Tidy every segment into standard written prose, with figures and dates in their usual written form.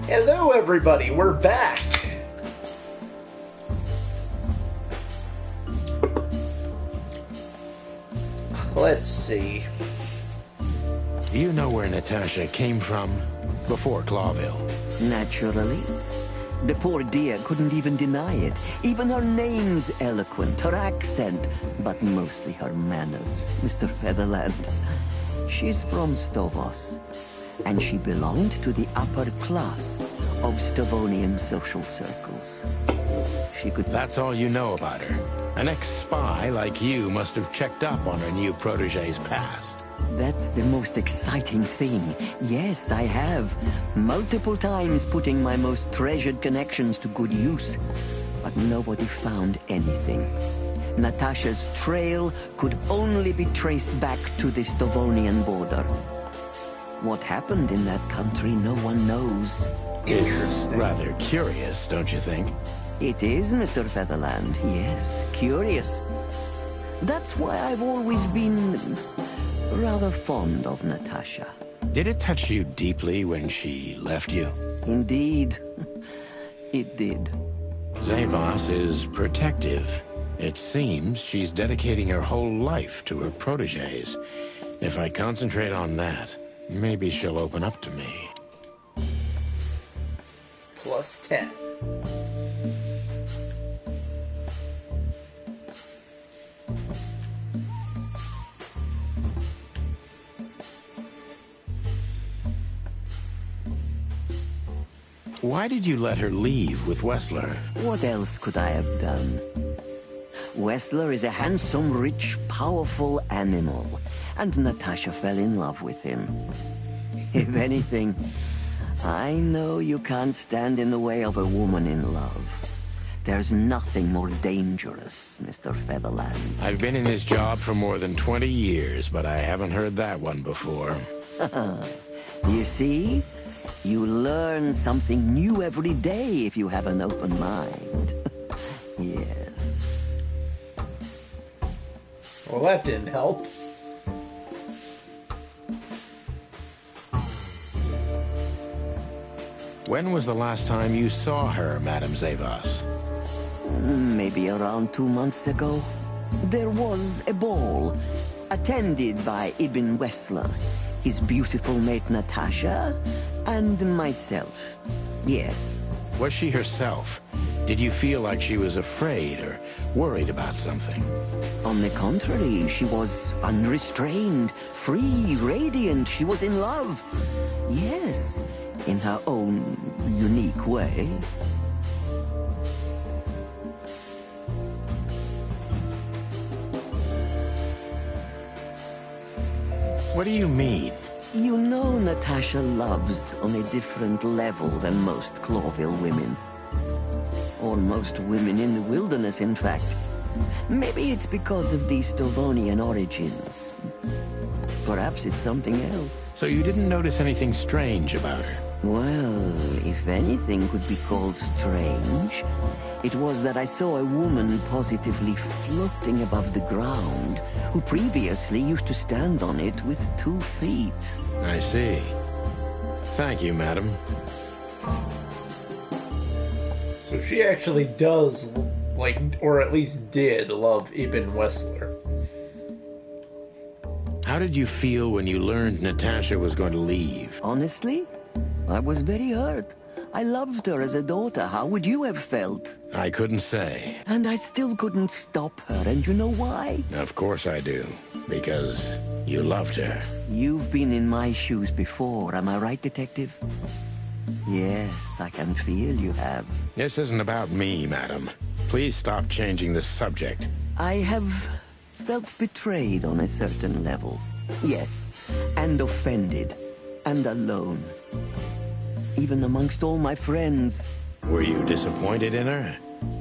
Hello everybody, we're back! Let's see. Do you know where Natasha came from before Clawville? Naturally. The poor dear couldn't even deny it. Even her name's eloquent, her accent, but mostly her manners, Mr. Featherland. She's from Stovos, and she belonged to the upper class of Stavonian social circles. She could... That's all you know about her. An ex-spy like you must have checked up on her new protege's past. That's the most exciting thing. Yes, I have. Multiple times putting my most treasured connections to good use. But nobody found anything. Natasha's trail could only be traced back to the Stavonian border. What happened in that country, no one knows. It's rather curious, don't you think? It is, Mr. Featherland, yes. Curious. That's why I've always been rather fond of Natasha. Did it touch you deeply when she left you? Indeed. It did. Zavos is protective. It seems she's dedicating her whole life to her proteges. If I concentrate on that, maybe she'll open up to me. Plus 10. Why did you let her leave with Wessler? What else could I have done? Wessler is a handsome, rich, powerful animal, and Natasha fell in love with him. If anything, I know you can't stand in the way of a woman in love. There's nothing more dangerous, Mr. Featherland. I've been in this job for more than 20 years, but I haven't heard that one before. You see? You learn something new every day if you have an open mind. Yes. Well, that didn't help. When was the last time you saw her, Madame Zavos? Maybe around 2 months ago. There was a ball, attended by Ibn Wessler, his beautiful mate Natasha, and myself. Yes. Was she herself? Did you feel like she was afraid or worried about something? On the contrary, she was unrestrained, free, radiant. She was in love. Yes, in her own unique way. What do you mean? You know Natasha loves on a different level than most Clawville women. Or most women in the wilderness, in fact. Maybe it's because of these Stavonian origins. Perhaps it's something else. So you didn't notice anything strange about her? Well, if anything could be called strange, it was that I saw a woman positively floating above the ground, who previously used to stand on it with 2 feet. I see. Thank you, madam. So she actually does, like, or at least did, love Ibn Wessler. How did you feel when you learned Natasha was going to leave? Honestly, I was very hurt. I loved her as a daughter. How would you have felt? I couldn't say. And I still couldn't stop her, and you know why? Of course I do. Because you loved her. You've been in my shoes before, am I right, Detective? Yes, I can feel you have. This isn't about me, madam. Please stop changing the subject. I have felt betrayed on a certain level. Yes, and offended, and alone. Even amongst all my friends. Were you disappointed in her?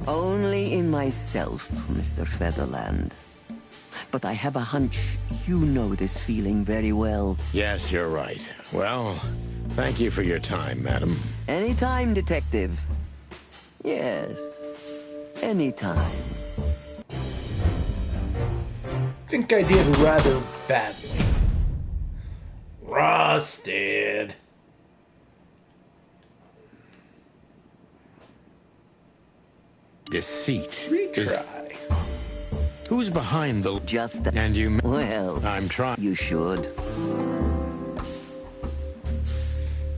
Only in myself, Mr. Featherland. But I have a hunch you know this feeling very well. Yes, you're right. Well, thank you for your time, madam. Anytime, Detective. Yes, anytime. I think I did rather badly. Rusted. Deceit. Retry. Who's behind the... Just that. And you... Well, I'm trying... you should.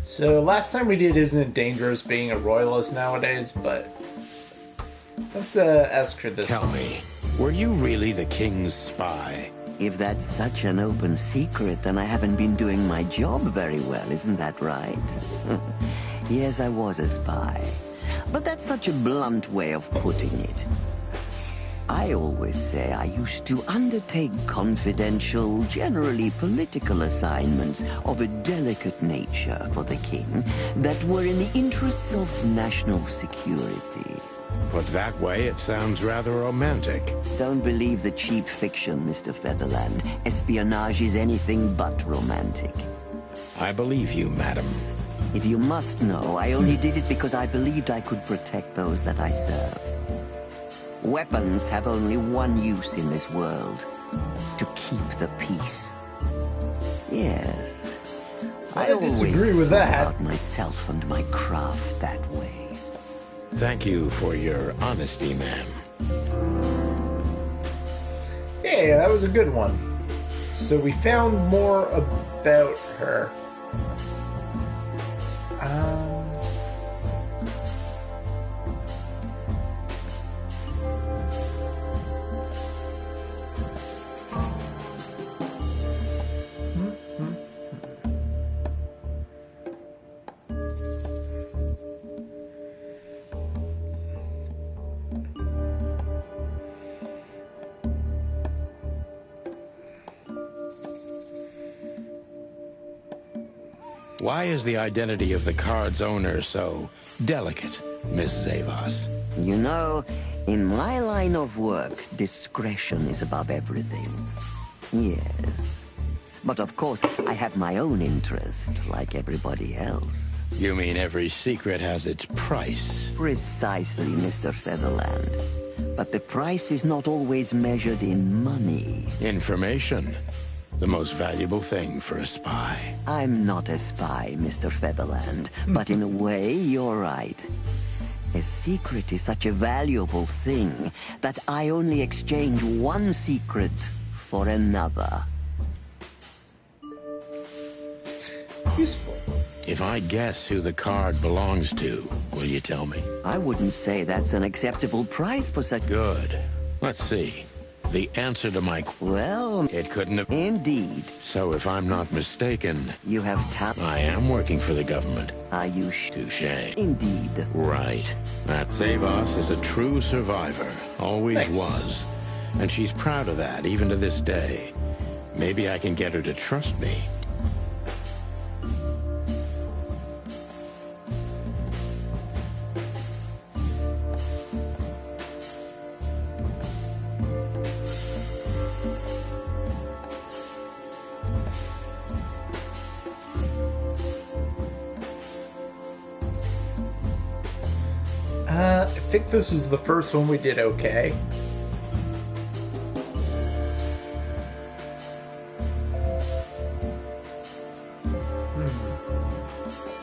So last time we did Isn't It Dangerous being a royalist nowadays, but let's ask her this. Tell me, were you really the king's spy? If that's such an open secret, then I haven't been doing my job very well, isn't that right? Yes, I was a spy. But that's such a blunt way of putting it. I always say I used to undertake confidential, generally political assignments of a delicate nature for the king that were in the interests of national security. Put that way, it sounds rather romantic. Don't believe the cheap fiction, Mr. Featherland. Espionage is anything but romantic. I believe you, madam. If you must know, I only did it because I believed I could protect those that I serve. Weapons have only one use in this world: to keep the peace. Yes, I always disagree with thought that. about myself and my craft that way. Thank you for your honesty, ma'am. Yeah, that was a good one. So we found more about her. Why is the identity of the card's owner so delicate, Miss Zavos? You know, in my line of work, discretion is above everything. Yes. But of course, I have my own interest, like everybody else. You mean every secret has its price? Precisely, Mr. Featherland. But the price is not always measured in money. Information. The most valuable thing for a spy. I'm not a spy, Mr. Featherland, but in a way, you're right. A secret is such a valuable thing that I only exchange one secret for another. Useful. If I guess who the card belongs to, will you tell me? I wouldn't say that's an acceptable price for such... Good. Let's see. The answer to my... Well, It couldn't have... indeed. So if I'm not mistaken, You have I am working for the government. Are you Touché. Indeed. Right. That Zavos is a true survivor. Always Thanks. was. And she's proud of that, even to this day. Maybe I can get her to trust me. I think this was the first one we did okay.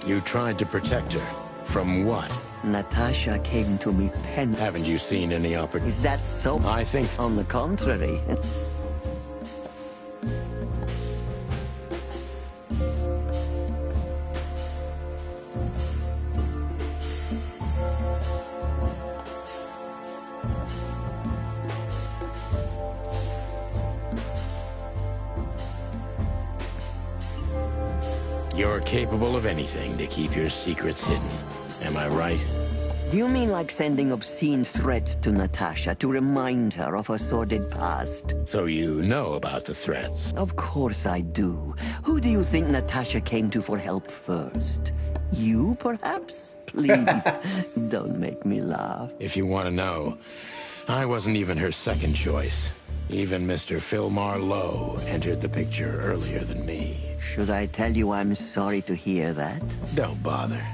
You tried to protect her. From what? Natasha came to me Haven't you seen any opportunity? Is that so? I think... On the contrary. You're capable of anything to keep your secrets hidden. Am I right? Do you mean like sending obscene threats to Natasha to remind her of her sordid past? So you know about the threats. Of course I do. Who do you think Natasha came to for help first? You, perhaps? Please, don't make me laugh. If you want to know, I wasn't even her second choice. Even Mr. Philmar Lowe entered the picture earlier than me. Should I tell you I'm sorry to hear that? Don't bother.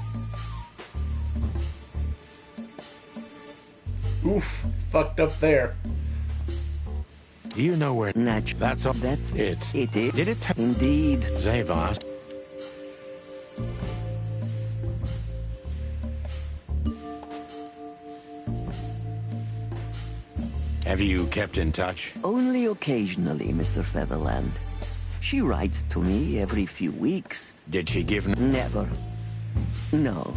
Oof, fucked up there. Do you know where... That's all... That's... It's... It is. Did it... Indeed. Zavos... Have you kept in touch? Only occasionally, Mr. Featherland. She writes to me every few weeks. Did she give... Never. No.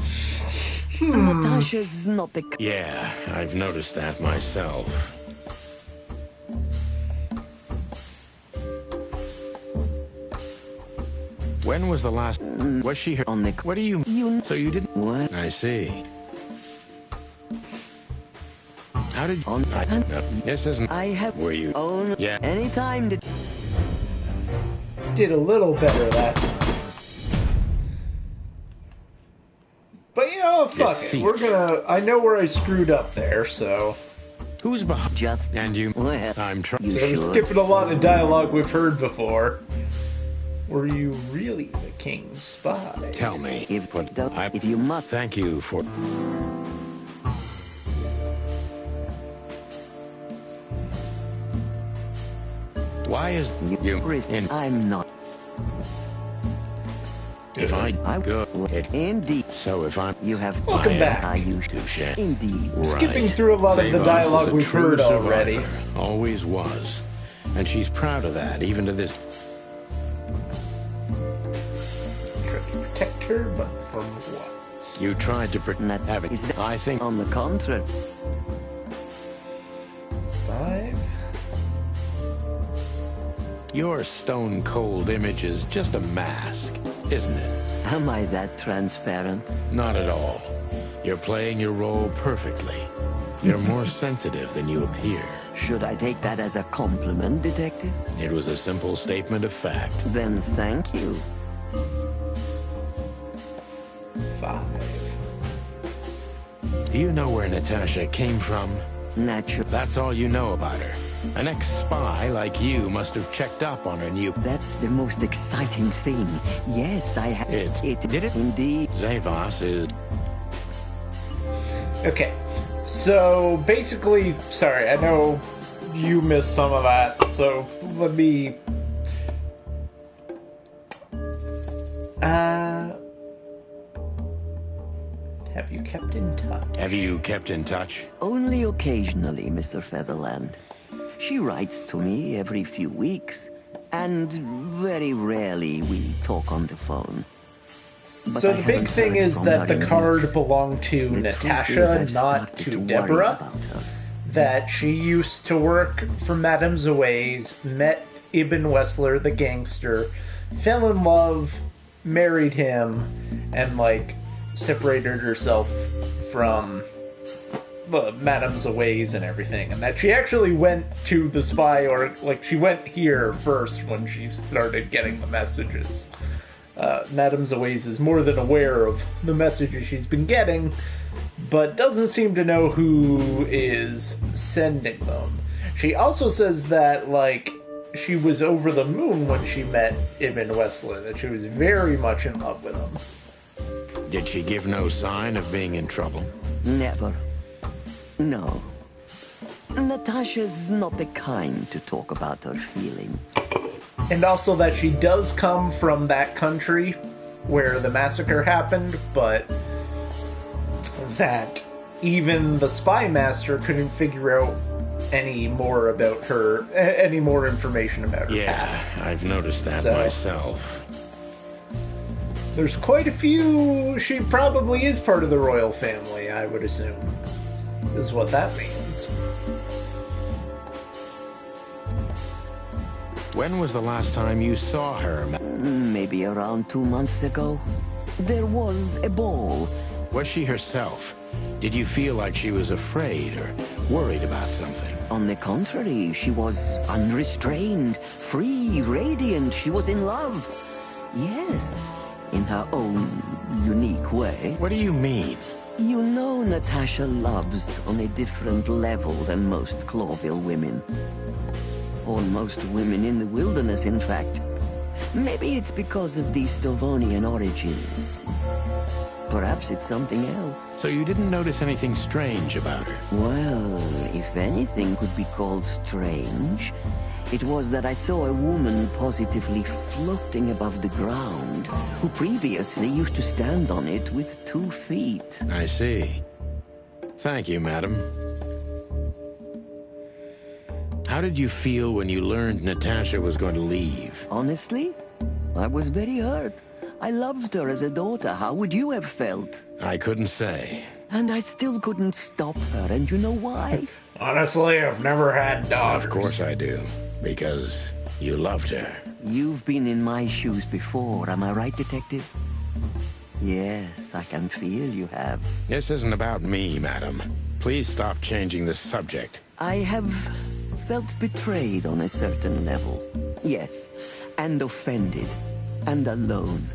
Natasha's not the... Yeah, I've noticed that myself. When was the last... Was she here? On the... What do you... So you didn't... What? I see. How did... On... No, this isn't... I have... Were you... Own... Yeah. Anytime to... Did a little better that time. But you know, fuck it. Deceit. We're gonna... I know where I screwed up there, so... Who's behind... Just... And you... Well, I'm trying... you So I'm should. skipping a lot of dialogue we've heard before. Were you really the king's spy? Tell me. If, But if you must... Thank you for... Why is you in... I'm not... If I go... Indeed. So if I'm... You have... Welcome back. I used to... Touché. Indeed. Skipping Right. through a lot of the Zavos dialogue is a we've true heard already. survivor. Always was. And she's proud of that, even to this... Tried to protect her, but from what? You tried to Not have is it. that- I think... On the contrary. 5? Your stone-cold image is just a mask, isn't it? Am I that transparent? Not at all. You're playing your role perfectly. You're more sensitive than you appear. Should I take that as a compliment, Detective? It was a simple statement of fact. Then thank you. 5. Do you know where Natasha came from? Natural. That's all you know about her. An ex-spy like you must have checked up on her new... That's the most exciting thing. Yes, I have. Did it? Indeed. Zavos is... Okay. So, basically, sorry, I know you missed some of that, so let me... Have you kept in touch? Have you kept in touch? Only occasionally, Mr. Featherland. She writes to me every few weeks, and very rarely we talk on the phone. But So I the big haven't thing heard is from that her the in card weeks. belonged to The truth is, Natasha, I've not started to worry Deborah. about her. That she used to work for Madame Zaway's, met Ibn Wessler, the gangster, fell in love, married him, and, like, separated herself from the Madame Zaway's and everything. And that she actually went to the spy, or, like, she went here first when she started getting the messages. Madame Zaway's is more than aware of the messages she's been getting, but doesn't seem to know who is sending them. She also says that, like, she was over the moon when she met Ibn Wessler, that she was very much in love with him. Did she give no sign of being in trouble? Never. No. Natasha's not the kind to talk about her feelings. And also that she does come from that country where the massacre happened, but that even the spy master couldn't figure out any more about her, any more information about her Yeah, past. I've noticed that So- myself. There's quite a few. She probably is part of the royal family, I would assume, is what that means. When was the last time you saw her? Maybe around 2 months ago. There was a ball. Was she herself? Did you feel like she was afraid or worried about something? On the contrary, she was unrestrained, free, radiant. She was in love. Yes, in her own unique way. What do you mean? You know Natasha loves on a different level than most Clawville women. Or most women in the wilderness, in fact. Maybe it's because of the Stovonian origins. Perhaps it's something else. So you didn't notice anything strange about her? Well, if anything could be called strange, it was that I saw a woman positively floating above the ground, who previously used to stand on it with 2 feet. I see. Thank you, madam. How did you feel when you learned Natasha was going to leave? Honestly, I was very hurt. I loved her as a daughter. How would you have felt? I couldn't say. And I still couldn't stop her, and you know why? Honestly, I've never had daughters. Of course I do. Because you loved her. You've been in my shoes before, am I right, Detective? Yes, I can feel you have. This isn't about me, madam. Please stop changing the subject. I have felt betrayed on a certain level. Yes, and offended, and alone.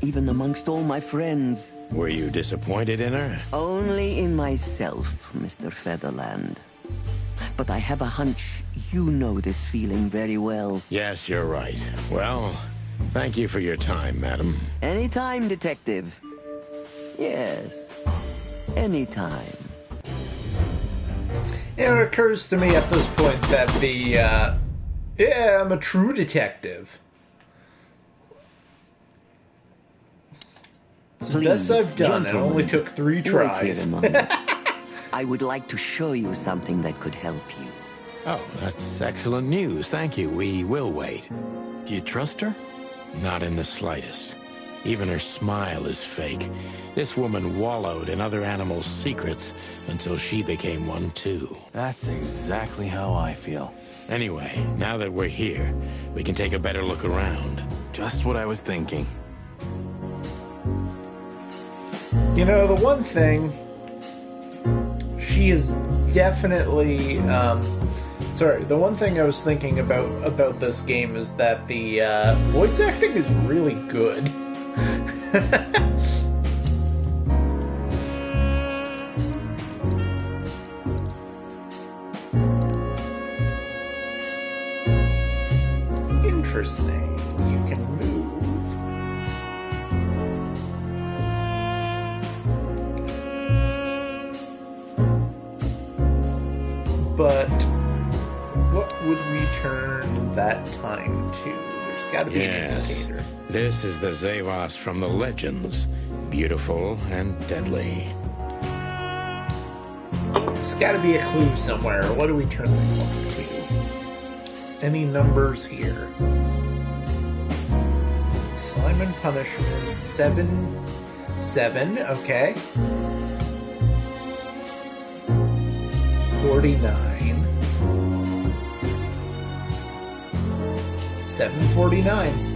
Even amongst all my friends. Were you disappointed in her? Only in myself, Mr. Featherland. But I have a hunch you know this feeling very well. Yes, you're right. Well, thank you for your time, madam. Anytime, Detective. Yes, anytime. It occurs to me at this point that yeah, I'm a true detective. It's the best I've done. It only took 3 tries. Wait here a moment. I would like to show you something that could help you. Oh, that's excellent news. Thank you. We will wait. Do you trust her? Not in the slightest. Even her smile is fake. This woman wallowed in other animals' secrets until she became one too. That's exactly how I feel. Anyway, now that we're here, we can take a better look around. Just what I was thinking. You know, the one thing, she is definitely, the one thing I was thinking about this game is that the voice acting is really good. Interesting. You can move. But what would we turn that time to? There's got to be an indicator. This is the Zavos from the legends. Beautiful and deadly. There's got to be a clue somewhere. What do we turn the clock to? Any numbers here? Slime and punishment. 7. 7. Okay. 49. 749.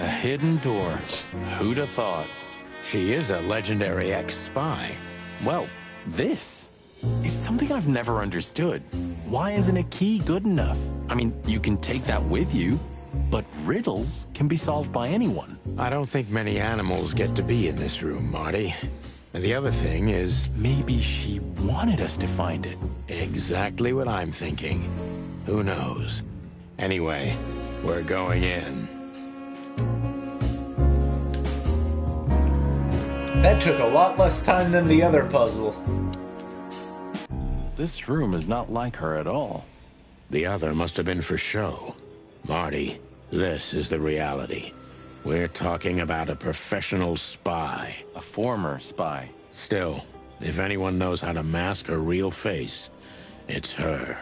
A hidden door. Who'd have thought? She is a legendary ex-spy. Well, this is something I've never understood. Why isn't a key good enough? I mean, you can take that with you, but riddles can be solved by anyone. I don't think many animals get to be in this room, Marty. And the other thing is... Maybe she wanted us to find it. Exactly what I'm thinking. Who knows? Anyway, we're going in. That took a lot less time than the other puzzle. This room is not like her at all. The other must have been for show. Marty, this is the reality. We're talking about a professional spy. A former spy. Still, if anyone knows how to mask a real face, it's her.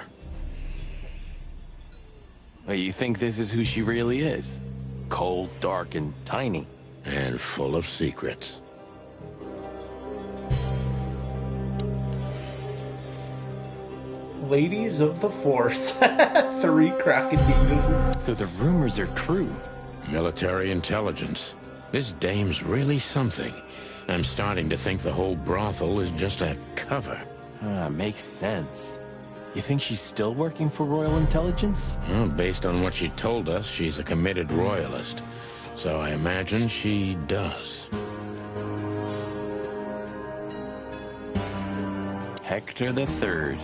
Well, you think this is who she really is? Cold, dark, and tiny. And full of secrets. Ladies of the Force. 3 crocodiles. So the rumors are true. Military intelligence. This dame's really something. I'm starting to think the whole brothel is just a cover. Makes sense. You think she's still working for Royal Intelligence? Well, based on what she told us, she's a committed royalist. So I imagine she does. Hector III,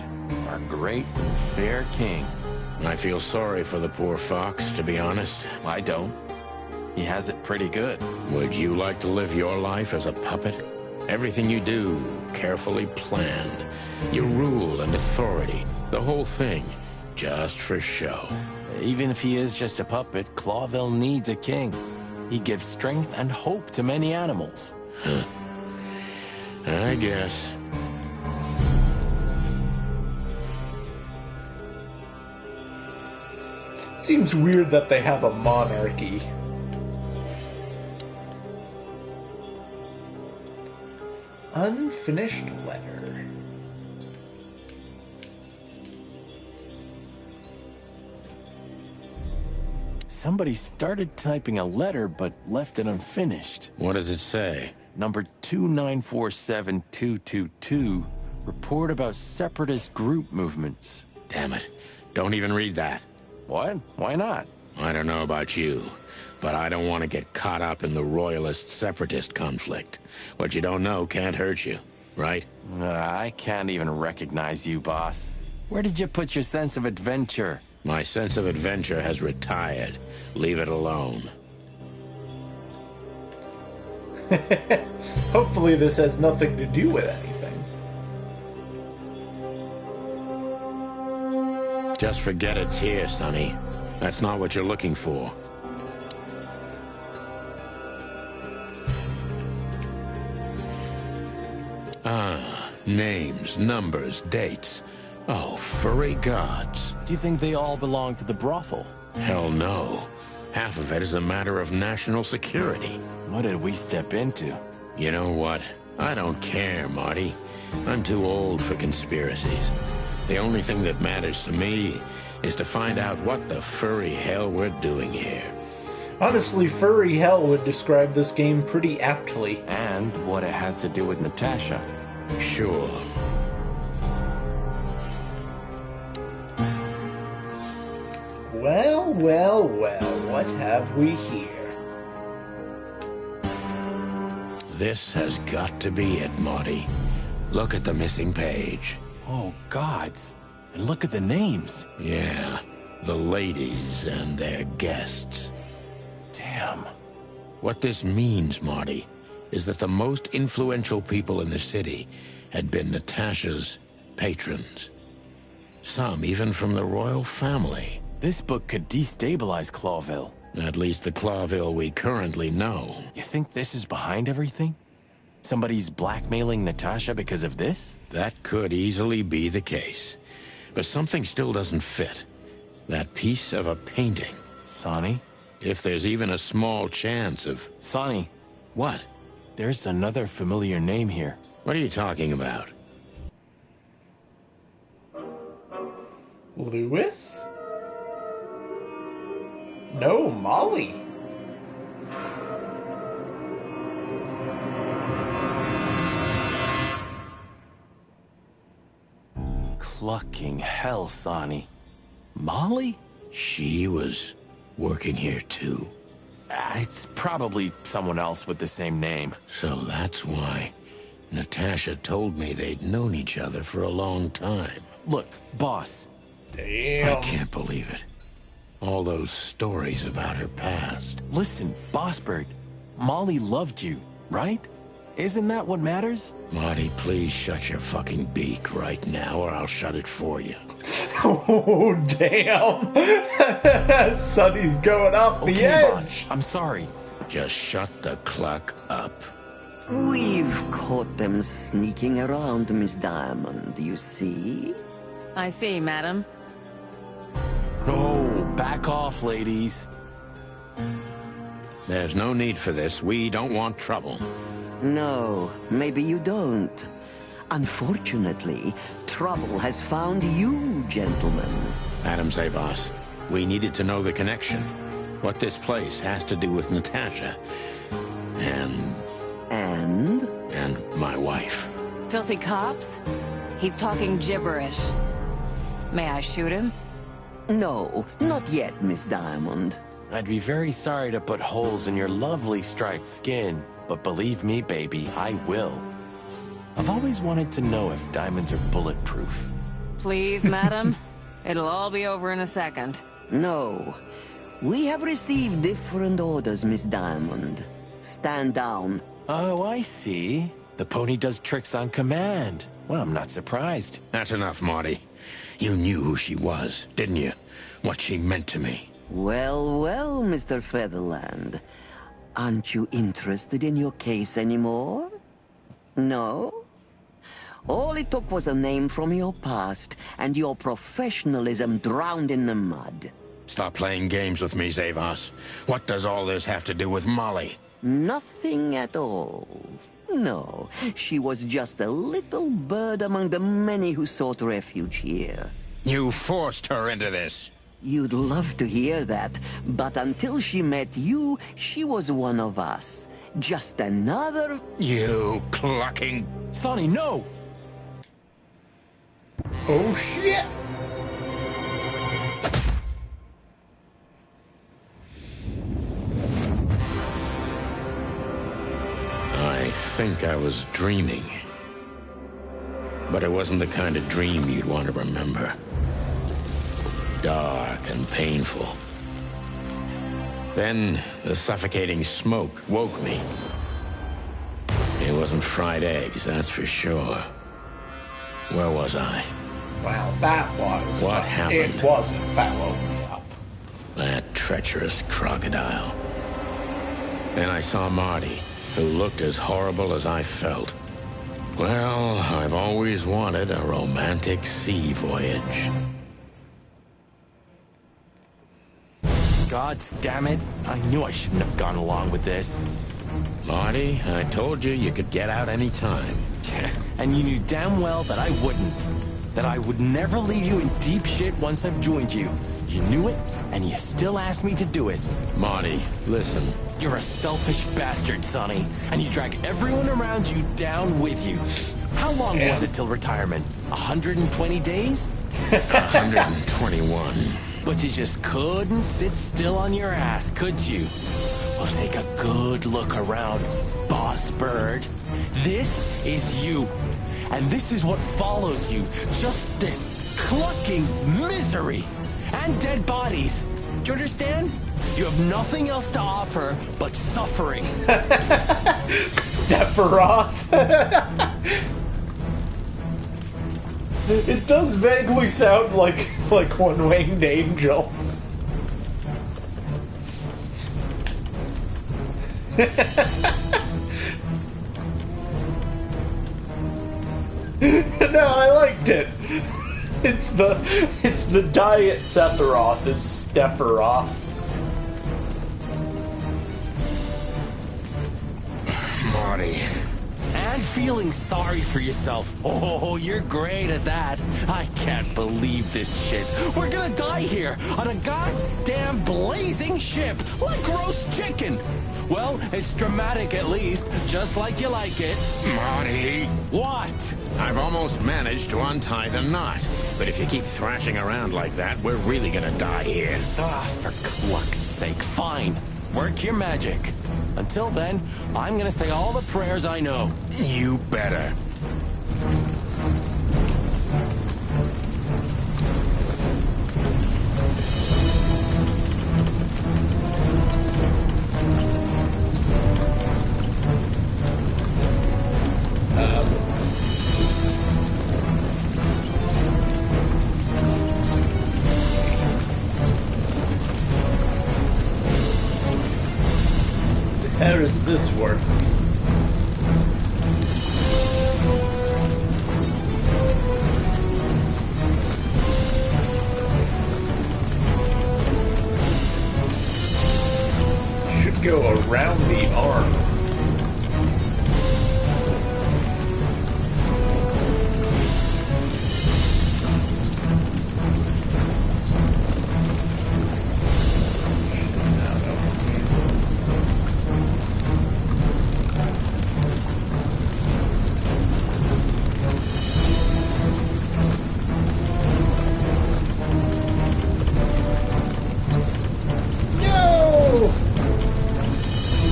our great and fair king. I feel sorry for the poor fox, to be honest. I don't. He has it pretty good. Would you like to live your life as a puppet? Everything you do, carefully planned. Your rule and authority, the whole thing, just for show. Even if he is just a puppet, Clawville needs a king. He gives strength and hope to many animals. Huh. I guess. Seems weird that they have a monarchy. Unfinished letter. Somebody started typing a letter but left it unfinished. What does it say? Number 2947222. Report about separatist group movements. Damn it. Don't even read that. What? Why not? I don't know about you, but I don't want to get caught up in the royalist-separatist conflict. What you don't know can't hurt you, right? I can't even recognize you, boss. Where did you put your sense of adventure? My sense of adventure has retired. Leave it alone. Hopefully this has nothing to do with anything. Just forget it's here, Sonny. That's not what you're looking for. Ah, names, numbers, dates. Oh, furry gods. Do you think they all belong to the brothel? Hell no. Half of it is a matter of national security. What did we step into? You know what? I don't care, Marty. I'm too old for conspiracies. The only thing that matters to me is to find out what the furry hell we're doing here. Honestly, furry hell would describe this game pretty aptly. And what it has to do with Natasha. Sure. Well, well, well, what have we here? This has got to be it, Marty. Look at the missing page. Oh, gods. And look at the names. Yeah, the ladies and their guests. Damn. What this means, Marty, is that the most influential people in the city had been Natasha's patrons. Some even from the royal family. This book could destabilize Clawville. At least the Clawville we currently know. You think this is behind everything? Somebody's blackmailing Natasha because of this? That could easily be the case. But something still doesn't fit. That piece of a painting. Sonny? If there's even a small chance of... Sonny. What? There's another familiar name here. What are you talking about? Lewis? No, Molly. Clucking hell, Sonny. Molly? She was working here too. It's probably someone else with the same name. So that's why Natasha told me they'd known each other for a long time. Look, boss. Damn. I can't believe it. All those stories about her past. Listen, Bossbird. Molly loved you, right? Isn't that what matters? Marty, please shut your fucking beak right now, or I'll shut it for you. Oh, damn. Sonny's going off the Okay, edge. boss. I'm sorry. Just shut the cluck up. We've caught them sneaking around, Miss Diamond, you see? I see, madam. No, back off, ladies. There's no need for this. We don't want trouble. No, maybe you don't. Unfortunately, trouble has found you, gentlemen. Adam Zavos, we needed to know the connection. What this place has to do with Natasha. And my wife. Filthy cops? He's talking gibberish. May I shoot him? No, not yet, Miss Diamond. I'd be very sorry to put holes in your lovely striped skin, but believe me, baby, I will. I've always wanted to know if diamonds are bulletproof. Please, madam. It'll all be over in a second. No. We have received different orders, Miss Diamond. Stand down. Oh, I see. The pony does tricks on command. Well, I'm not surprised. That's enough, Marty. You knew who she was, didn't you? What she meant to me. Well, well, Mr. Featherland. Aren't you interested in your case anymore? No? All it took was a name from your past, and your professionalism drowned in the mud. Stop playing games with me, Zavos. What does all this have to do with Molly? Nothing at all. No, she was just a little bird among the many who sought refuge here. You forced her into this. You'd love to hear that, but until she met you, she was one of us. Just another... You clucking... Sonny, no! Oh shit! I think I was dreaming. But it wasn't the kind of dream you'd want to remember. Dark and painful. Then the suffocating smoke woke me. It wasn't fried eggs, that's for sure. Where was I? Wow, that was... What happened? It wasn't. That woke me up. That treacherous crocodile. Then I saw Marty, who looked as horrible as I felt. Well, I've always wanted a romantic sea voyage. God damn it. I knew I shouldn't have gone along with this. Marty, I told you you could get out any time. And you knew damn well that I wouldn't. That I would never leave you in deep shit once I've joined you. You knew it, and you still asked me to do it. Marty, listen. You're a selfish bastard, Sonny, and you drag everyone around you down with you. How long was it till retirement? 120 days? 121. But you just couldn't sit still on your ass, could you? Well, take a good look around, boss bird. This is you. And this is what follows you. Just this clucking misery. And dead bodies. Do you understand? You have nothing else to offer but suffering. Sephiroth. It does vaguely sound like one-winged angel. No, I liked it. It's the diet Sephiroth is Sephiroth. Marty. And feeling sorry for yourself. Oh, you're great at that. I can't believe this shit. We're gonna die here on a goddamn blazing ship like roast chicken. Well, it's dramatic at least, just like you like it. Marty. What? I've almost managed to untie the knot. But if you keep thrashing around like that, we're really gonna die here. Ah, for cluck's sake, fine. Work your magic. Until then, I'm gonna say all the prayers I know. You better. How does this work? Should go around the arm.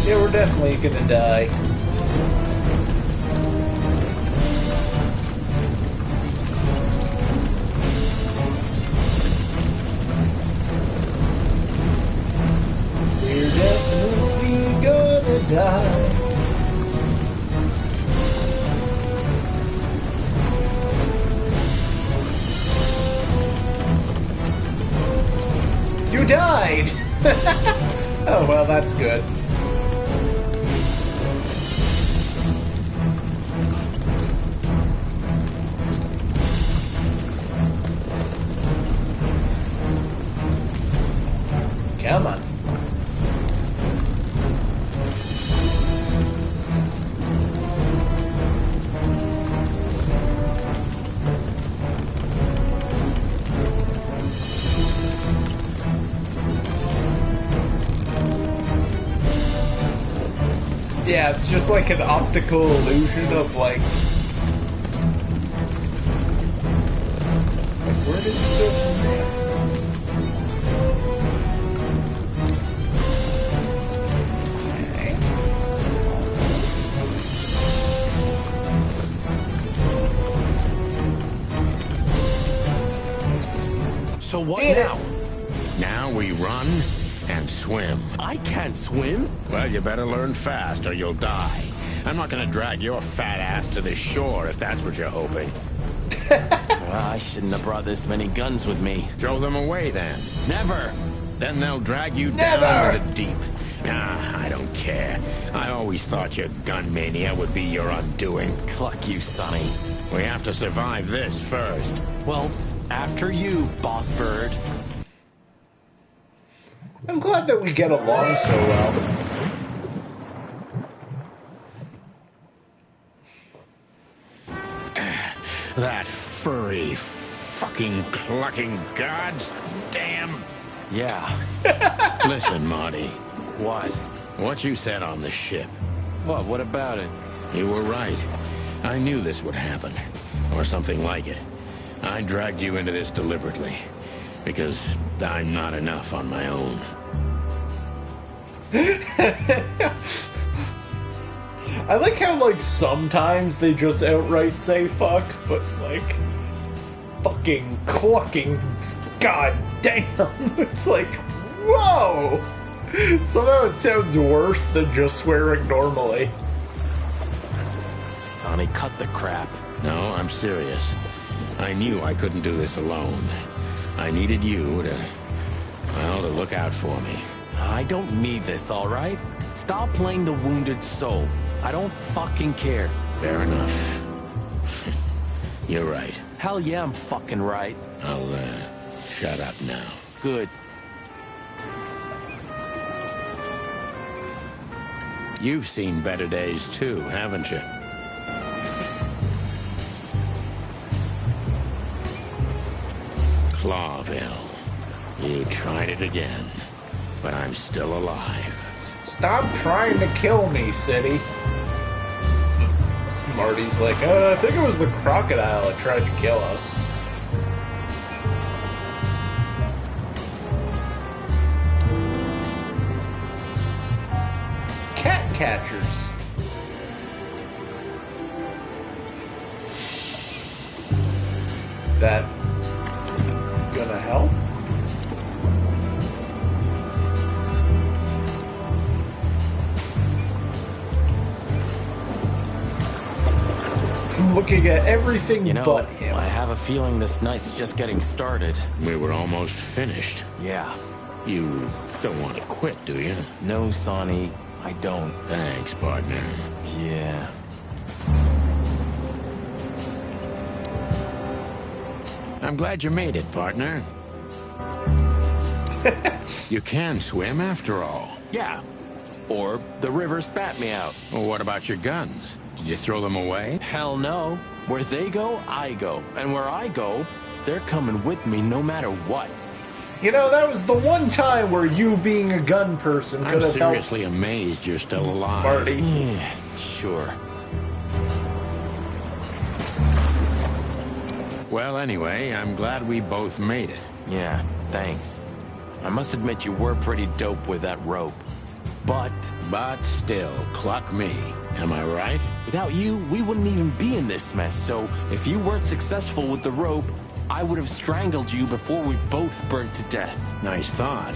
Yeah, we're definitely gonna die. Oh, well, that's good. Come on. Yeah, it's just like an optical illusion of like where does it go from there? So what Did it. now? Now we run and swim. I can't swim. Well, you better learn fast or you'll die. I'm not gonna drag your fat ass to the shore if that's what you're hoping. Well, I shouldn't have brought this many guns with me. Throw them away then. Never. Then they'll drag you Never! down to the deep. Nah, I don't care. I always thought your gun mania would be your undoing. Cluck you, Sonny. We have to survive this first. Well, after you, boss bird. I'm glad that we get along so well. That furry, fucking clucking gods. Damn. Yeah. Listen, Marty. What? What you said on the ship. What about it? You were right. I knew this would happen. Or something like it. I dragged you into this deliberately. Because I'm not enough on my own. I like how, like, sometimes they just outright say fuck, but, like, fucking clucking, god damn, it's like, whoa! Somehow it sounds worse than just swearing normally. Sonny, cut the crap. No, I'm serious. I knew I couldn't do this alone. I needed you to, well, to look out for me. I don't need this, all right? Stop playing the wounded soul. I don't fucking care. Fair enough. You're right. Hell yeah, I'm fucking right. I'll, shut up now. Good. You've seen better days too, haven't you? Clawville. You tried it again. But I'm still alive. Stop trying to kill me, City. Marty's like, I think it was the crocodile that tried to kill us. Cat catchers. Is that gonna help? I'm looking at everything You know, but him. I have a feeling this night's just getting started. We were almost finished. Yeah. You don't want to quit, do you? No, Sonny, I don't. Thanks, partner. Yeah. I'm glad you made it, partner. You can swim after all. Yeah. Or the river spat me out. Well, what about your guns? Did you throw them away? Hell no. Where they go, I go. And where I go, they're coming with me no matter what. You know, that was the one time where you being a gun person I'm could have helped seriously amazed you're still alive. Marty. Yeah, sure. Well, anyway, I'm glad we both made it. Yeah, thanks. I must admit you were pretty dope with that rope. But But still, cluck me. Am I right? without you, we wouldn't even be in this mess. So if you weren't successful with the rope, I would have strangled you before we both burnt to death. Nice thought.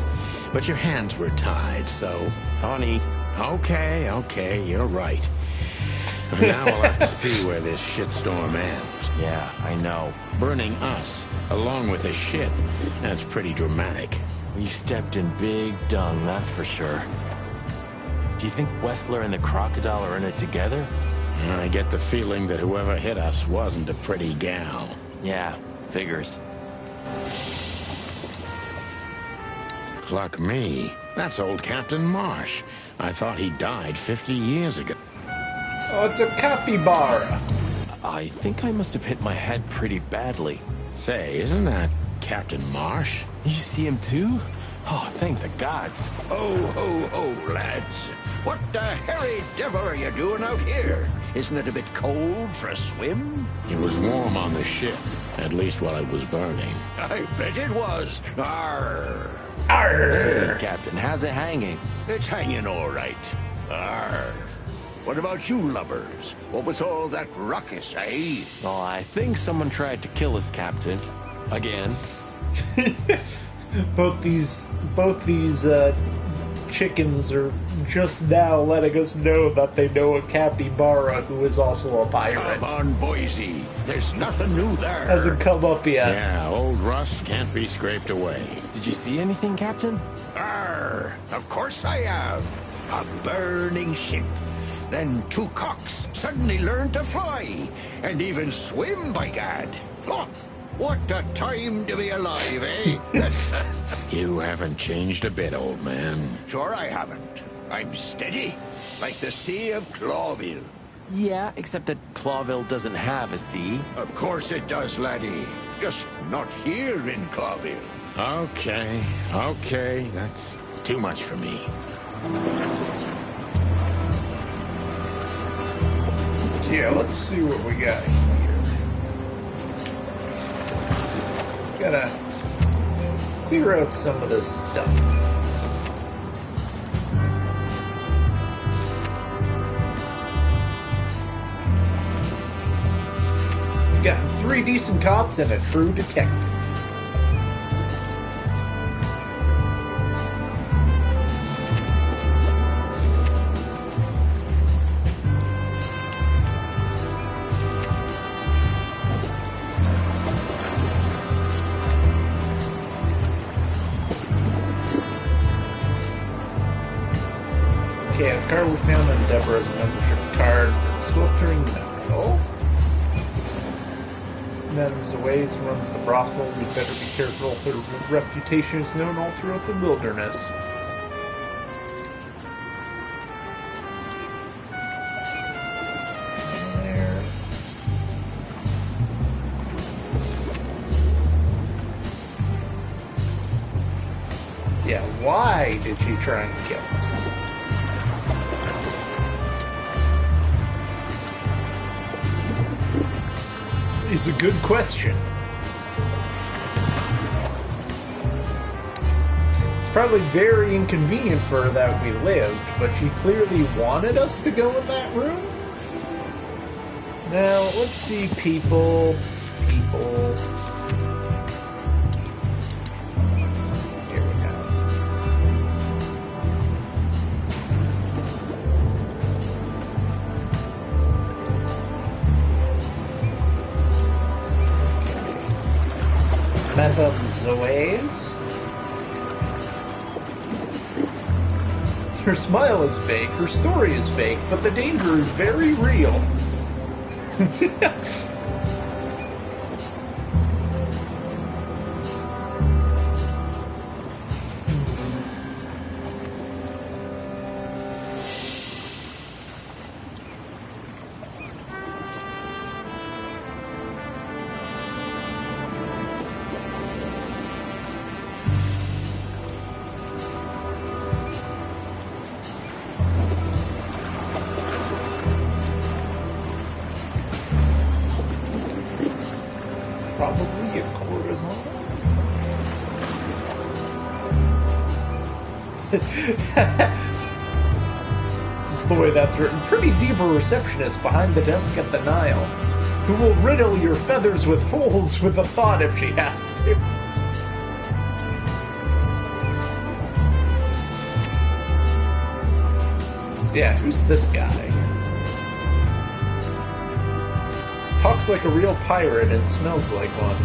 But your hands were tied, so... Sonny. Okay, you're right. Now we'll have to see where this shitstorm ends. Yeah, I know. Burning us, along with the ship, that's pretty dramatic. We've stepped in big dung, that's for sure. Do you think Wessler and the crocodile are in it together? I get the feeling that whoever hit us wasn't a pretty gal. Yeah, figures. Pluck me. That's old Captain Marsh. I thought he died 50 years ago. Oh, it's a capybara. I think I must have hit my head pretty badly. Say, isn't that Captain Marsh? You see him too? Oh, thank the gods. Ho, ho, ho, lads. What the hairy devil are you doing out here? Isn't it a bit cold for a swim? It was warm on the ship, at least while it was burning. I bet it was. Arr. Hey, Captain, how's it hanging? It's hanging all right. Arr. What about you lubbers? What was all that ruckus, eh? Oh, I think someone tried to kill us, Captain. Again. both these chickens are just now letting us know that they know a capybara who is also a pirate. Come on, Boise. There's nothing new there. Hasn't come up yet. Yeah, old rust can't be scraped away. Did you see anything, Captain? Arr. Of course I have. A burning ship. Then two cocks suddenly learned to fly. And even swim, by gad. Oh, what a time to be alive, eh? You haven't changed a bit, old man. Sure I haven't. I'm steady, like the Sea of Clawville. Yeah, except that Clawville doesn't have a sea. Of course it does, laddie. Just not here in Clawville. Okay, that's too much for me. Yeah, let's see what we got here. Gotta clear out some of this stuff. We've got 3 decent cops and a true detective. Okay, a card we found on Deborah's membership card for the Sweltering Medical. Madame Ways runs the brothel. We'd better be careful. Her reputation is known all throughout the wilderness. There. Yeah, why did she try and kill us? Is a good question. It's probably very inconvenient for her that we lived, but she clearly wanted us to go in that room? Now, let's see, people. Here we go. Madame Zoes. Her smile is fake, her story is fake, but the danger is very real. Probably a courtesan. Just the way that's written. Pretty zebra receptionist behind the desk at the Nile, who will riddle your feathers with holes with a thought if she has to. Yeah, who's this guy? Talks like a real pirate and smells like one.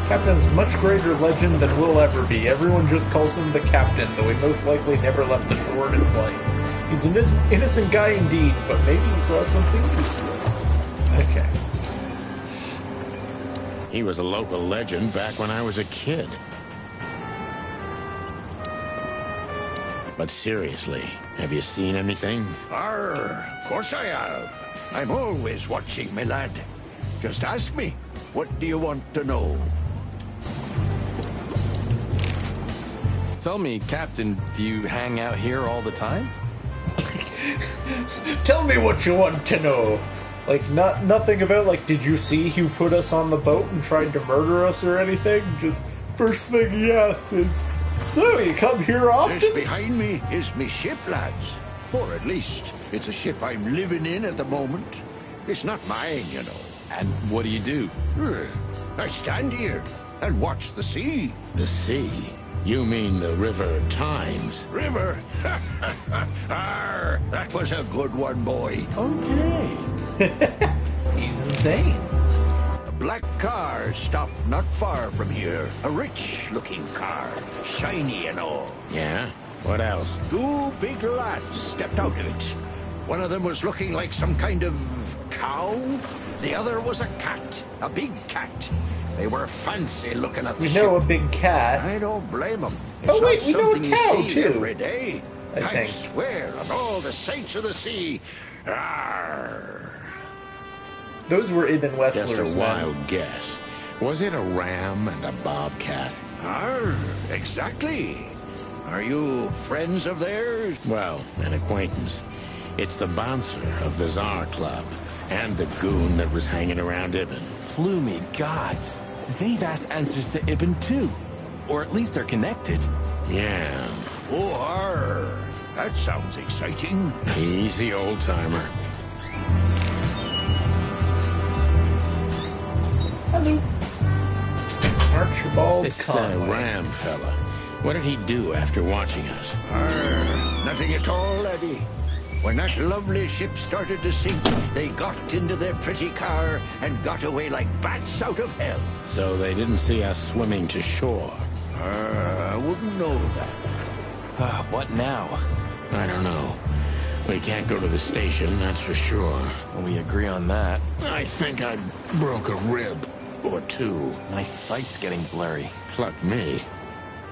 Captain's much greater legend than we'll ever be. Everyone just calls him the Captain, though he most likely never left the shore in his life. He's an innocent guy indeed, but maybe he saw something useful. Okay. He was a local legend back when I was a kid. But seriously, have you seen anything? Of course I have. I'm always watching, my lad. Just ask me. What do you want to know? Tell me, Captain, do you hang out here all the time? Tell me what you want to know. Like, nothing about, like, did you see who put us on the boat and tried to murder us or anything? Just, first thing, yes, is, so you come here often? This behind me is me ship, lads. Or at least, it's a ship I'm living in at the moment. It's not mine, you know. And what do you do? I stand here and watch the sea. The sea? You mean the River Times? River? Arr, that was a good one, boy. Okay. He's insane. A black car stopped not far from here. A rich-looking car, shiny and all. Yeah? What else? Two big lads stepped out of it. One of them was looking like some kind of cow. The other was a cat, a big cat. They were fancy looking at the We know a ship. big cat. I don't blame them. Oh, wait, we know a something cow, you see too. every day. I think. Swear on all the saints of the sea. Arr. Those were Ibn Just Wessler's a men. wild guess. Was it a ram and a bobcat? Arr, exactly. Are you friends of theirs? Well, an acquaintance. It's the bouncer of the Tsar Club, and the goon that was hanging around Ibn. Plumey gods. Zavas answers to Ibn too. Or at least they're connected. Yeah, Oh, arr. That sounds exciting. easy old-timer. Hello. Archibald This Conway. ram fella, what did he do after watching us? Arr, nothing at all, laddie. When that lovely ship started to sink, they got into their pretty car and got away like bats out of hell. So they didn't see us swimming to shore. I wouldn't know that. What now? I don't know. We can't go to the station, that's for sure. We agree on that. I think I broke a rib or two. My sight's getting blurry. Pluck me.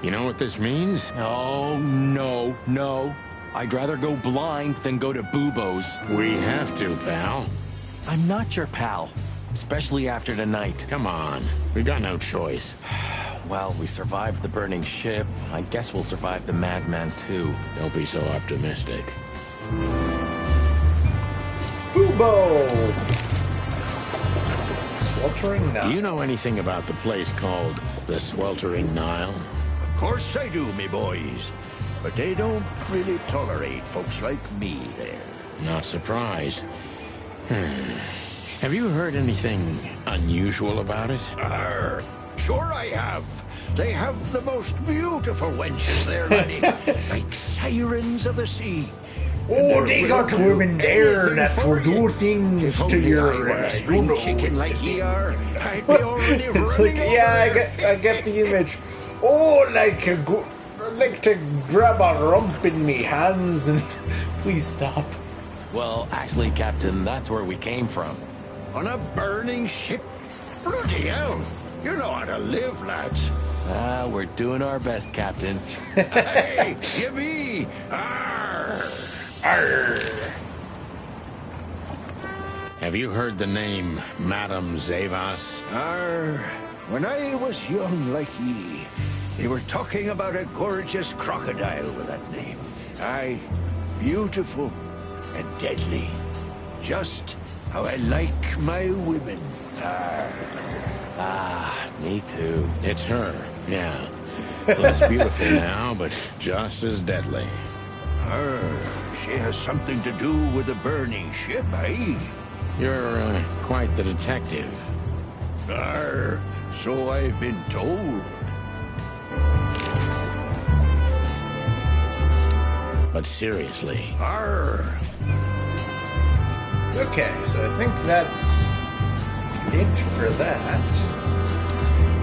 You know what this means? Oh, no, no. I'd rather go blind than go to Bubo's. We have to, pal. I'm not your pal. Especially after tonight. Come on. We got no choice. Well, we survived the burning ship. I guess we'll survive the madman too. Don't be so optimistic. Bubo! Sweltering Do Nile. you know anything about the place called the Sweltering Nile? Of course I do, me boys. But they don't really tolerate folks like me there. Not surprised. Have you heard anything unusual about it? Arr, sure I have. They have the most beautiful wenches there, laddie. Like sirens of the sea. Oh, they got women there Anything that for will do you. things If to only your... I were a you spring know, chicken like ye are, I'd be already it's running like, over yeah, there. I get the image. Oh, like a go... I like to grab a rump in me hands and... Please stop. Well, actually, Captain, that's where we came from. On a burning ship? Bloody hell. You know how to live, lads. We're doing our best, Captain. Hey, yippee! Arr! Arr. Have you heard the name Madame Zavas? Arr, when I was young like ye, they were talking about a gorgeous crocodile with that name. Aye, beautiful and deadly. Just how I like my women. Arr. Me too. It's her, yeah. Less beautiful now, but just as deadly. Arr, she has something to do with the burning ship, eh? You're quite the detective. Arr, so I've been told. But seriously, Arr, Okay, so I think that's it for that.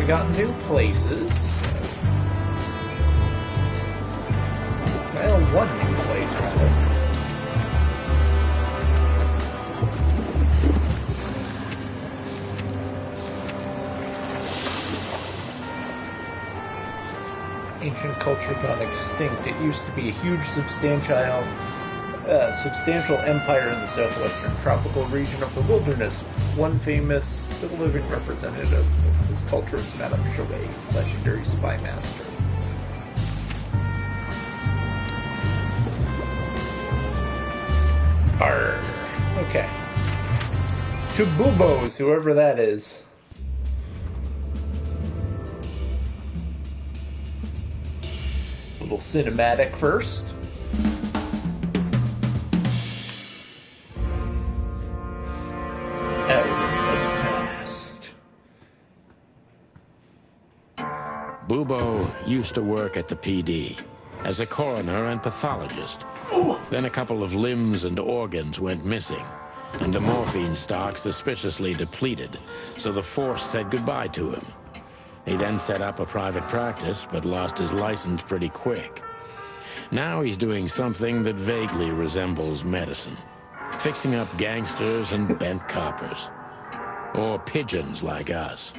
We got new places. Well, one new place, rather. Ancient culture gone extinct. It used to be a huge, substantial empire in the southwestern tropical region of the wilderness. One famous, still living representative of this culture is Madame Jouet's legendary spy master. Arr. Okay. To Boobos, whoever that is. Little cinematic first. Out of the past. Bubo used to work at the PD as a coroner and pathologist. Then a couple of limbs and organs went missing, and the morphine stock suspiciously depleted, so the force said goodbye to him. He then set up a private practice, but lost his license pretty quick. Now he's doing something that vaguely resembles medicine, fixing up gangsters and bent coppers. Or pigeons like us.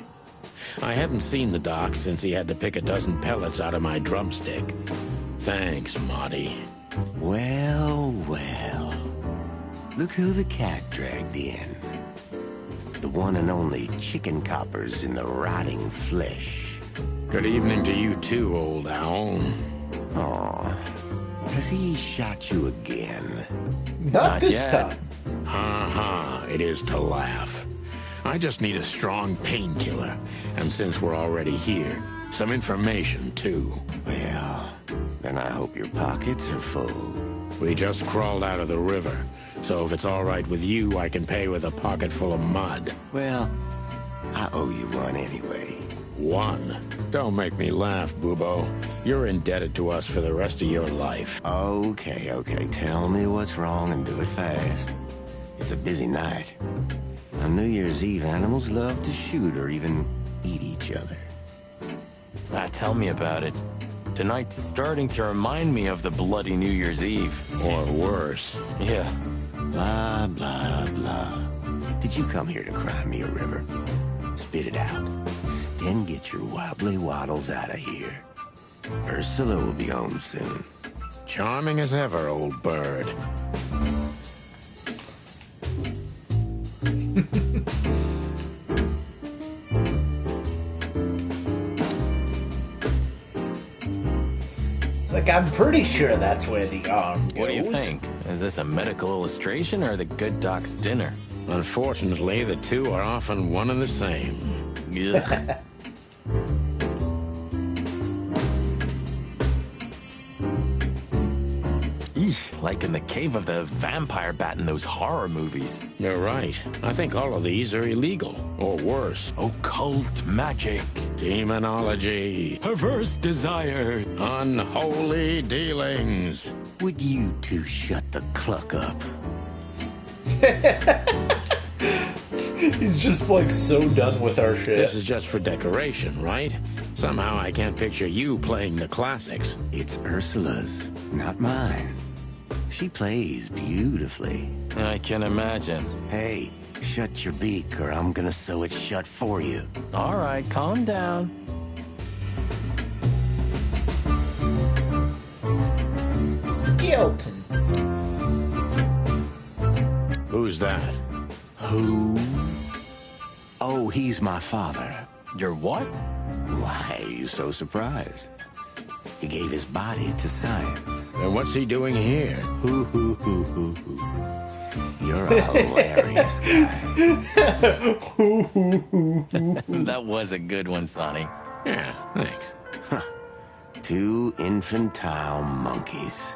I haven't seen the doc since he had to pick a dozen pellets out of my drumstick. Thanks, Marty. Well, well. Look who the cat dragged in. The one and only chicken coppers in the rotting flesh. Good evening to you too, old owl. Aw. Has he shot you again? Not this time. Ha ha, it is to laugh. I just need a strong painkiller, and since we're already here, some information too. Well, then I hope your pockets are full. We just crawled out of the river, so if it's all right with you, I can pay with a pocket full of mud. Well, I owe you one anyway. One? Don't make me laugh, Bubo. You're indebted to us for the rest of your life. Okay, okay. Tell me what's wrong and do it fast. It's a busy night. On New Year's Eve, animals love to shoot or even eat each other. Tell me about it. Tonight's starting to remind me of the bloody New Year's Eve. Or worse. Yeah. Blah, blah, blah. Did you come here to cry me a river? Spit it out. Then get your wobbly waddles out of here. Ursula will be home soon. Charming as ever, old bird. It's like, I'm pretty sure that's where the arm goes. What do you think? Is this a medical illustration or the good doc's dinner? Unfortunately, the two are often one and the same. Ugh. Eesh, like in the cave of the vampire bat in those horror movies. You're right. I think all of these are illegal, or worse. Occult magic. Demonology. Perverse desire. Unholy dealings. Would you two shut the cluck up? He's just like so done with our shit. This is just for decoration, right? Somehow I can't picture you playing the classics. It's Ursula's, not mine. She plays beautifully. I can imagine. Hey, shut your beak or I'm gonna sew it shut for you. All right, calm down. Skeleton. Who's that? Who? Oh, he's my father. Your what? Why are you so surprised? He gave his body to science. And what's he doing here? Hoo, hoo, hoo, hoo, hoo. You're a hilarious guy. That was a good one, Sonny. Yeah, thanks. Two infantile monkeys.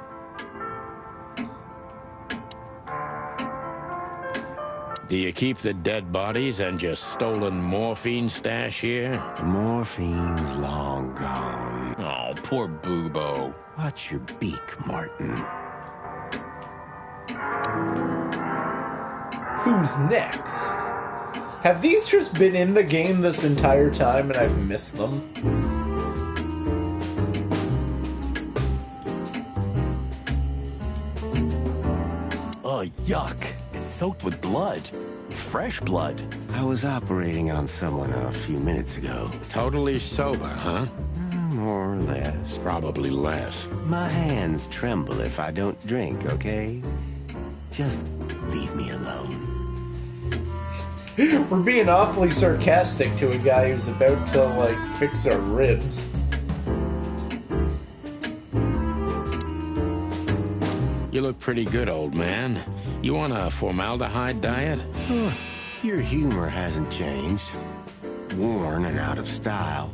Do you keep the dead bodies and your stolen morphine stash here? The morphine's long gone. Oh, poor Bubo. Watch your beak, Martin. Who's next? Have these just been in the game this entire time and I've missed them? Oh, yuck. It's soaked with blood. Fresh blood. I was operating on someone a few minutes ago. Totally sober, huh? More or less. Probably less. My hands tremble if I don't drink, okay? Just leave me alone. We're being awfully sarcastic to a guy who's about to, like, fix our ribs. You look pretty good, old man. You want a formaldehyde diet? Your humor hasn't changed. Worn and out of style.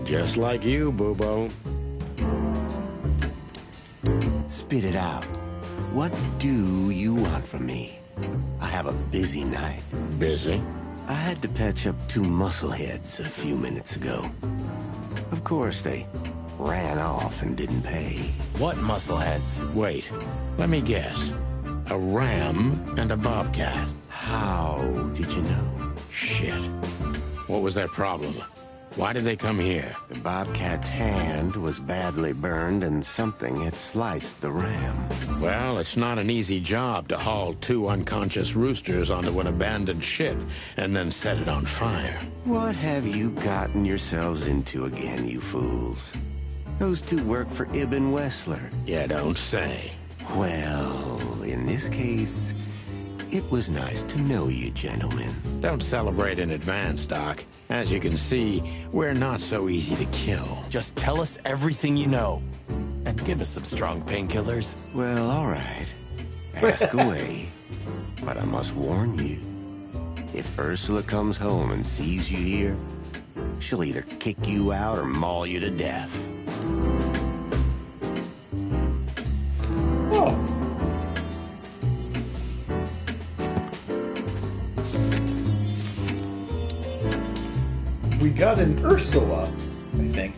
Just like you, Boobo. Spit it out. What do you want from me? I have a busy night. Busy? I had to patch up 2 muscleheads a few minutes ago. Of course, they ran off and didn't pay. What muscleheads? Wait, let me guess. A ram and a bobcat. How did you know? Shit. What was their problem? Why did they come here? The bobcat's hand was badly burned and something had sliced the ram. Well, it's not an easy job to haul 2 unconscious roosters onto an abandoned ship and then set it on fire. What have you gotten yourselves into again, you fools? Those 2 work for Ibn Wessler. You don't say. Well, in this case, it was nice to know you, gentlemen. Don't celebrate in advance, Doc. As you can see, we're not so easy to kill. Just tell us everything you know. And give us some strong painkillers. Well, all right. Ask away. But I must warn you. If Ursula comes home and sees you here, she'll either kick you out or maul you to death. Oh. We got an Ursula, I think.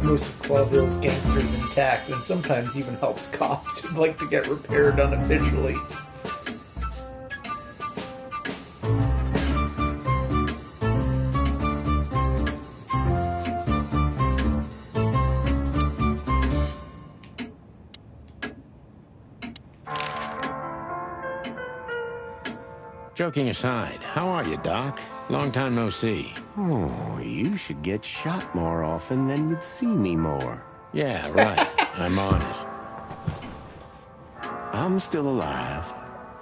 Most of Clawville's gangsters intact, and sometimes even helps cops who'd like to get repaired unofficially. Joking aside, how are you, Doc? Long time no see. Oh, you should get shot more often, then you'd see me more. Yeah, right. I'm on it. I'm still alive.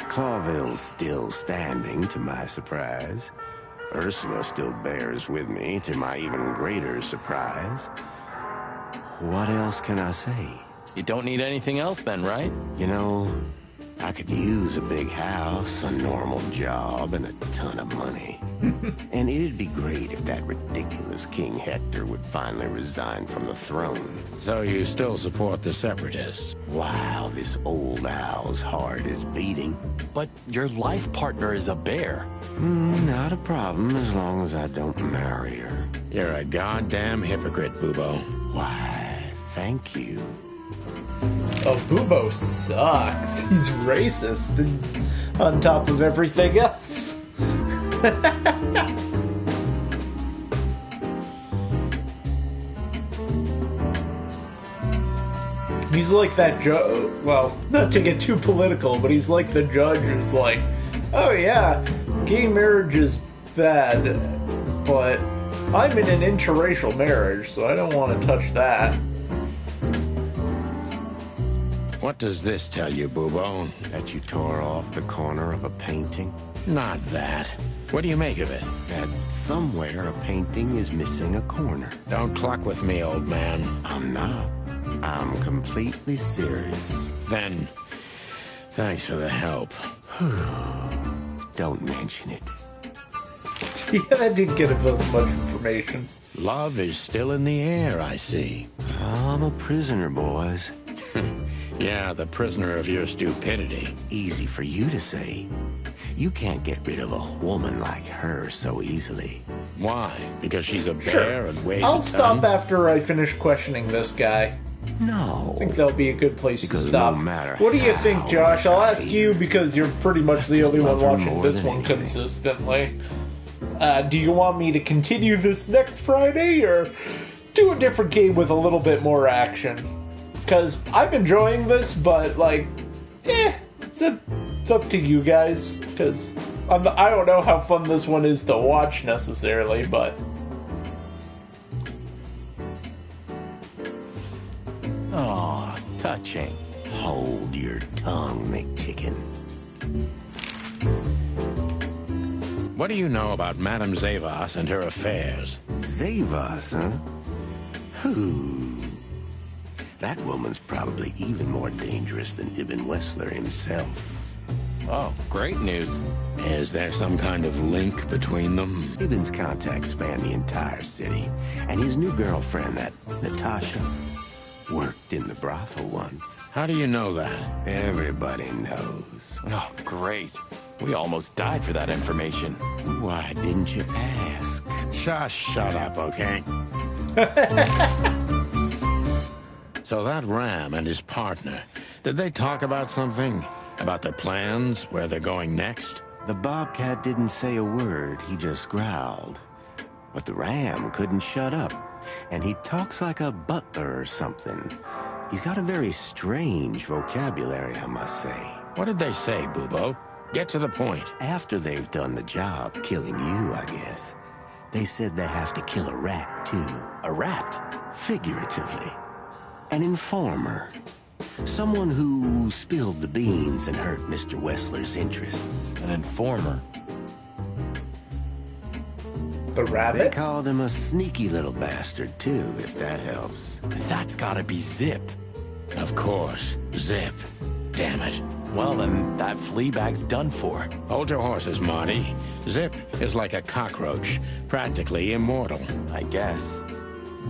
Clawville's still standing, to my surprise. Ursula still bears with me, to my even greater surprise. What else can I say? You don't need anything else then, right? You know, I could use a big house, a normal job, and a ton of money. And it'd be great if that ridiculous King Hector would finally resign from the throne. So you still support the Separatists? Wow, this old owl's heart is beating. But your life partner is a bear. Not a problem as long as I don't marry her. You're a goddamn hypocrite, Boobo. Why, thank you. Oh, Boobo sucks. He's racist and on top of everything else. He's like that judge. Well, not to get too political, but he's like the judge who's like, oh yeah, gay marriage is bad, but I'm in an interracial marriage, so I don't want to touch that. What does this tell you, Boobo? That you tore off the corner of a painting? Not that. What do you make of it? That somewhere a painting is missing a corner. Don't cluck with me, old man. I'm not. I'm completely serious. Then, thanks for the help. Don't mention it. Yeah, that didn't give us much information. Love is still in the air, I see. I'm a prisoner, boys. Yeah, the prisoner of your stupidity. Easy for you to say. You can't get rid of a woman like her so easily. Why? Because she's a bear Sure. and weighs I'll a stop ton? after I finish questioning this guy. No. I think that'll be a good place Because to stop. no matter What do you think, how Josh? much I'll I ask hate you her, because you're pretty much the only one love her watching more this than one anything. consistently. Do you want me to continue this next Friday, or do a different game with a little bit more action? Because I'm enjoying this, but, like, it's up to you guys. Because I don't know how fun this one is to watch necessarily, but... Aw, touching. Hold your tongue, McChicken. What do you know about Madame Zavas and her affairs? Zavas, huh? Who? That woman's probably even more dangerous than Ibn Wessler himself. Oh, great news. Is there some kind of link between them? Ibn's contacts span the entire city, and his new girlfriend, that Natasha, worked in the brothel once. How do you know that? Everybody knows. Oh, great. We almost died for that information. Why didn't you ask? Shut up, okay? So that Ram and his partner, did they talk about something? About their plans, where they're going next? The Bobcat didn't say a word, he just growled. But the Ram couldn't shut up, and he talks like a butler or something. He's got a very strange vocabulary, I must say. What did they say, Bubo? Get to the point. After they've done the job, killing you, I guess, they said they have to kill a rat, too. A rat? Figuratively. An informer. Someone who spilled the beans and hurt Mr. Wessler's interests. An informer? The They rabbit? called him a sneaky little bastard, too, if that helps. That's gotta be Zip. Of course. Zip. Damn it. Well, then that flea bag's done for. Hold your horses, Marty. Zip is like a cockroach, practically immortal. I guess.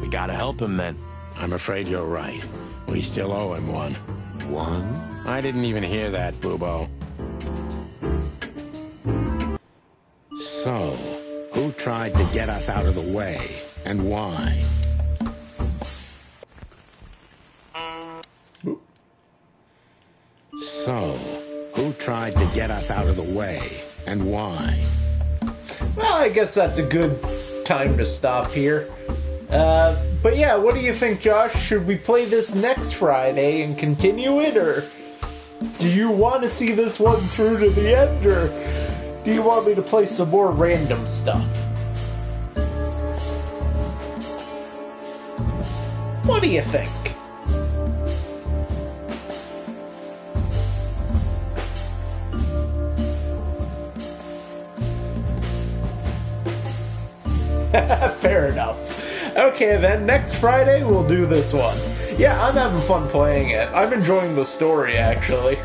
We gotta help him then. I'm afraid you're right. We still owe him one. One? I didn't even hear that, Bubo. So, who tried to get us out of the way, and why? So, who tried to get us out of the way, and why? Well, I guess that's a good time to stop here. But yeah, what do you think, Josh? Should we play this next Friday and continue it, or do you want to see this one through to the end, or do you want me to play some more random stuff? What do you think? Fair enough. Okay, then, next Friday we'll do this one. Yeah, I'm having fun playing it. I'm enjoying the story, actually.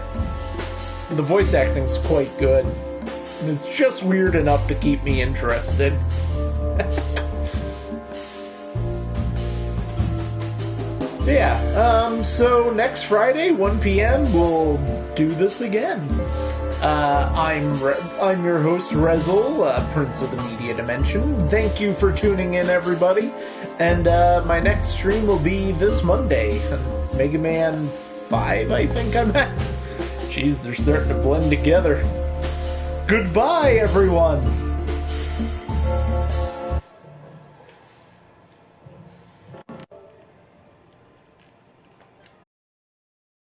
The voice acting's quite good. And it's just weird enough to keep me interested. Yeah, so next Friday, 1 p.m., we'll do this again. I'm your host, Rezel, Prince of the Media Dimension. Thank you for tuning in, everybody. And my next stream will be this Monday. Mega Man 5, I think I'm at. Jeez, they're starting to blend together. Goodbye, everyone!